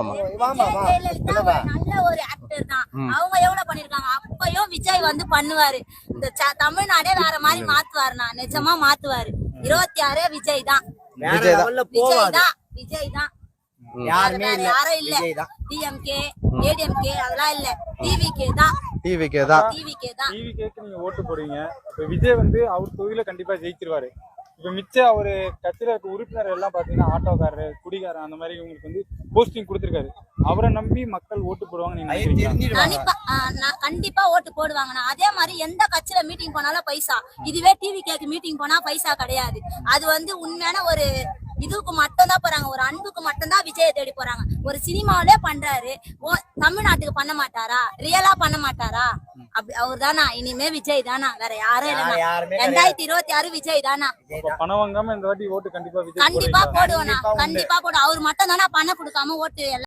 ஆமா. நல்ல ஒரு ஆக்டர் தான். அவங்க எவ்வளவு பண்ணிருக்காங்க. அப்பயும் விஜய் வந்து பண்ணுவாரு. இந்த தமிழ்நாடே வேற மாதிரி மாத்துவாருண்ணா. நிஜமா மாத்துவாரு. 26 விஜய் தான். விஜய் தான். யாரும் இல்ல. டிஎம்கே ஏடிஎம்கே அதெல்லாம் இல்ல. டிவிகே தான். டிவிகே தான். டிவிகேக்கு நீங்க ஓட்டு போடுவீங்க. இப்ப விஜய் வந்து அவர் தொகுதியில கண்டிப்பா ஜெயிச்சிருவாரு. இப்ப மிச்ச அவரு கட்சியில இருக்க உறுப்பினர் எல்லாம் பாத்தீங்கன்னா ஆட்டோக்காரரு, குடிகாரன் அந்த மாதிரி இவங்களுக்கு வந்து போஸ்டிங் கொடுத்திருக்காரு. அவரை நம்பி மக்கள் ஓட்டு போடுவாங்க நீங்க நினைக்கிறீங்களா? கண்டிப்பா ஓட்டு போடுவாங்கண்ணா. அதே மாதிரி எந்த கட்சியில மீட்டிங் போனாலும் பைசா. இதுவே டிவிகேக்கு மீட்டிங் போனா பைசா கிடையாது. அது வந்து உண்மையான ஒரு இதுக்கு மட்டும் தான் போறாங்க. ஒரு அன்புக்கு மட்டும் தான் விஜயை தேடி போறாங்க. ஒரு சினிமாவிலே பண்றாரு. தமிழ்நாட்டுக்கு பண்ண மாட்டாரா? ரியலா பண்ண மாட்டாரா? அப்படி அவர் தானா? இனிமே விஜய் தானா? வேற யாரும் இல்லைண்ணா. 2026 விஜய் தானா? பணம் வாங்காம இந்த வாட்டி ஓட்டு கண்டிப்பா போடுவோம். கண்டிப்பா போடுவோம். அவர் மட்டும் தானா பணம் கொடுக்காம ஓட்டு